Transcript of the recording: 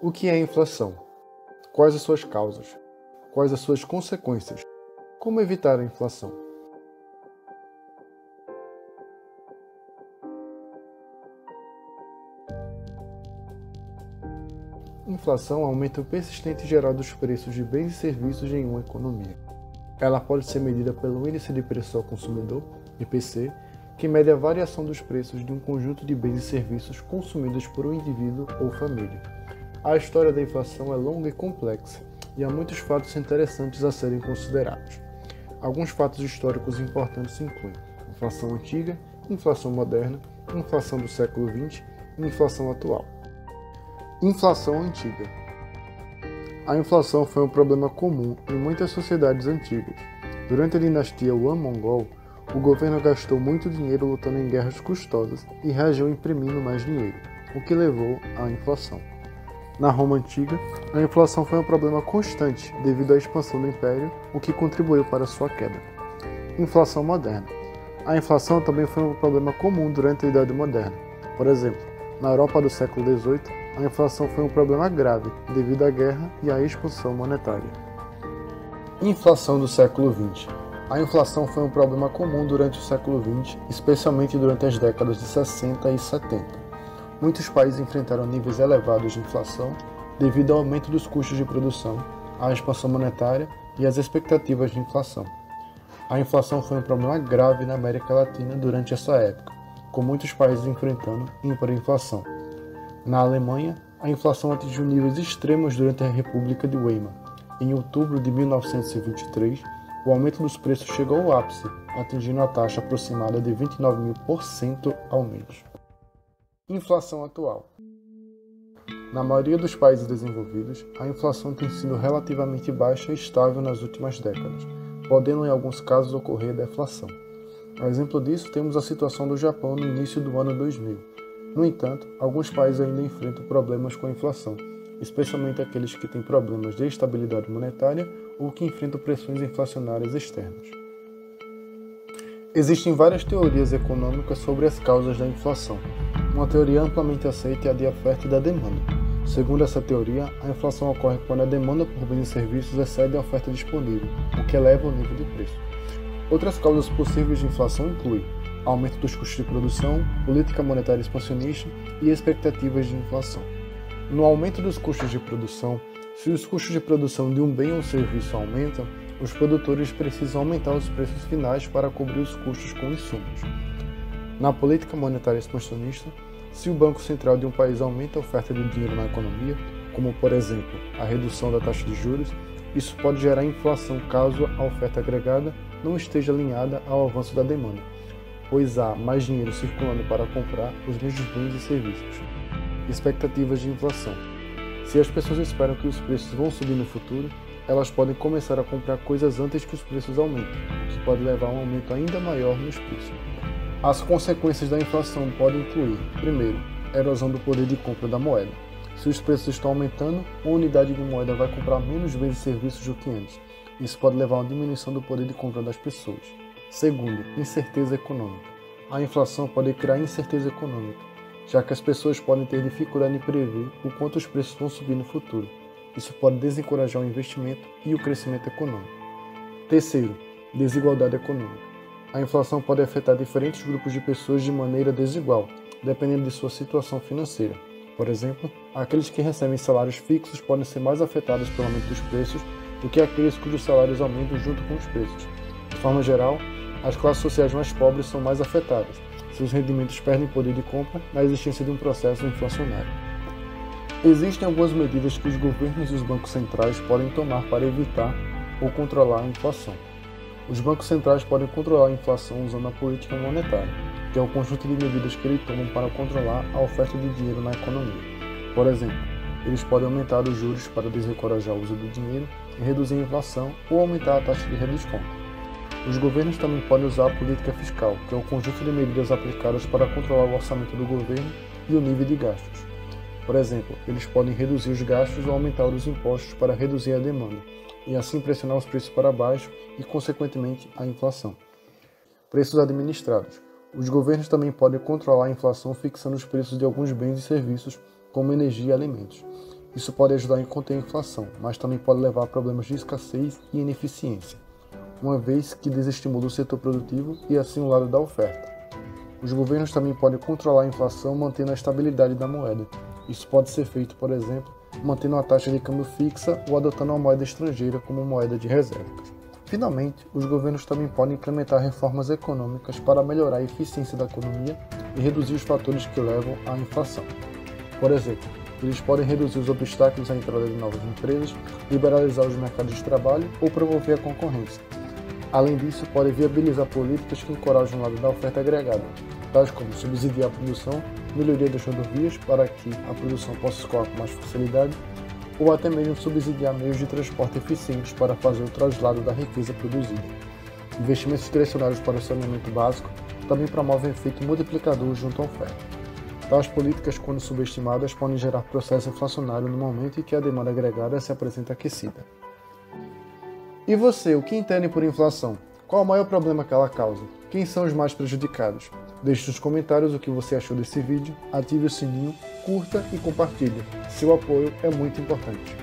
O que é inflação? Quais as suas causas? Quais as suas consequências? Como evitar a inflação? Inflação é um aumento persistente geral dos preços de bens e serviços em uma economia. Ela pode ser medida pelo Índice de Preço ao Consumidor, IPC, que mede a variação dos preços de um conjunto de bens e serviços consumidos por um indivíduo ou família. A história da inflação é longa e complexa, e há muitos fatos interessantes a serem considerados. Alguns fatos históricos importantes incluem inflação antiga, inflação moderna, inflação do século XX e inflação atual. Inflação antiga. A inflação foi um problema comum em muitas sociedades antigas. Durante a dinastia Yuan-Mongol, o governo gastou muito dinheiro lutando em guerras custosas e reagiu imprimindo mais dinheiro, o que levou à inflação. Na Roma Antiga, a inflação foi um problema constante devido à expansão do Império, o que contribuiu para sua queda. Inflação moderna. A inflação também foi um problema comum durante a Idade Moderna. Por exemplo, na Europa do século XVIII, a inflação foi um problema grave devido à guerra e à expansão monetária. Inflação do século XX. A inflação foi um problema comum durante o século XX, especialmente durante as décadas de 60 e 70. Muitos países enfrentaram níveis elevados de inflação devido ao aumento dos custos de produção, à expansão monetária e às expectativas de inflação. A inflação foi um problema grave na América Latina durante essa época, com muitos países enfrentando hiperinflação. Na Alemanha, a inflação atingiu níveis extremos durante a República de Weimar. Em outubro de 1923, o aumento dos preços chegou ao ápice, atingindo a taxa aproximada de 29.000% ao mês. Inflação atual. Na maioria dos países desenvolvidos, a inflação tem sido relativamente baixa e estável nas últimas décadas, podendo em alguns casos ocorrer deflação. A exemplo disso, temos a situação do Japão no início do ano 2000. No entanto, alguns países ainda enfrentam problemas com a inflação, especialmente aqueles que têm problemas de estabilidade monetária ou que enfrentam pressões inflacionárias externas. Existem várias teorias econômicas sobre as causas da inflação. Uma teoria amplamente aceita é a de oferta e da demanda. Segundo essa teoria, a inflação ocorre quando a demanda por bens e serviços excede a oferta disponível, o que eleva o nível de preço. Outras causas possíveis de inflação incluem aumento dos custos de produção, política monetária expansionista e expectativas de inflação. No aumento dos custos de produção, se os custos de produção de um bem ou serviço aumentam, os produtores precisam aumentar os preços finais para cobrir os custos com insumos. Na política monetária expansionista, se o Banco Central de um país aumenta a oferta de dinheiro na economia, como por exemplo a redução da taxa de juros, isso pode gerar inflação caso a oferta agregada não esteja alinhada ao avanço da demanda, pois há mais dinheiro circulando para comprar os mesmos bens e serviços. Expectativas de inflação. Se as pessoas esperam que os preços vão subir no futuro, elas podem começar a comprar coisas antes que os preços aumentem, o que pode levar a um aumento ainda maior nos preços. As consequências da inflação podem incluir, primeiro, a erosão do poder de compra da moeda. Se os preços estão aumentando, uma unidade de moeda vai comprar menos bens e serviços do que antes. Isso pode levar a uma diminuição do poder de compra das pessoas. Segundo, incerteza econômica. A inflação pode criar incerteza econômica, já que as pessoas podem ter dificuldade em prever o quanto os preços vão subir no futuro. Isso pode desencorajar o investimento e o crescimento econômico. Terceiro, desigualdade econômica. A inflação pode afetar diferentes grupos de pessoas de maneira desigual, dependendo de sua situação financeira. Por exemplo, aqueles que recebem salários fixos podem ser mais afetados pelo aumento dos preços do que aqueles cujos salários aumentam junto com os preços. De forma geral, as classes sociais mais pobres são mais afetadas. Seus rendimentos perdem poder de compra na existência de um processo inflacionário. Existem algumas medidas que os governos e os bancos centrais podem tomar para evitar ou controlar a inflação. Os bancos centrais podem controlar a inflação usando a política monetária, que é o conjunto de medidas que eles tomam para controlar a oferta de dinheiro na economia. Por exemplo, eles podem aumentar os juros para desencorajar o uso do dinheiro e reduzir a inflação ou aumentar a taxa de redesconto. Os governos também podem usar a política fiscal, que é o conjunto de medidas aplicadas para controlar o orçamento do governo e o nível de gastos. Por exemplo, eles podem reduzir os gastos ou aumentar os impostos para reduzir a demanda, e assim pressionar os preços para baixo e, consequentemente, a inflação. Preços administrados. Os governos também podem controlar a inflação fixando os preços de alguns bens e serviços, como energia e alimentos. Isso pode ajudar em conter a inflação, mas também pode levar a problemas de escassez e ineficiência, uma vez que desestimula o setor produtivo e assim o lado da oferta. Os governos também podem controlar a inflação mantendo a estabilidade da moeda. Isso pode ser feito, por exemplo, mantendo a taxa de câmbio fixa ou adotando uma moeda estrangeira como moeda de reserva. Finalmente, os governos também podem implementar reformas econômicas para melhorar a eficiência da economia e reduzir os fatores que levam à inflação. Por exemplo, eles podem reduzir os obstáculos à entrada de novas empresas, liberalizar os mercados de trabalho ou promover a concorrência. Além disso, podem viabilizar políticas que encorajam o lado da oferta agregada, tais como subsidiar a produção, melhoria das rodovias para que a produção possa escoar com mais facilidade, ou até mesmo subsidiar meios de transporte eficientes para fazer o traslado da riqueza produzida. Investimentos direcionados para o saneamento básico também promovem efeito multiplicador junto à oferta. Tais políticas, quando subestimadas, podem gerar processo inflacionário no momento em que a demanda agregada se apresenta aquecida. E você, o que entende por inflação? Qual o maior problema que ela causa? Quem são os mais prejudicados? Deixe nos comentários o que você achou desse vídeo, ative o sininho, curta e compartilhe. Seu apoio é muito importante.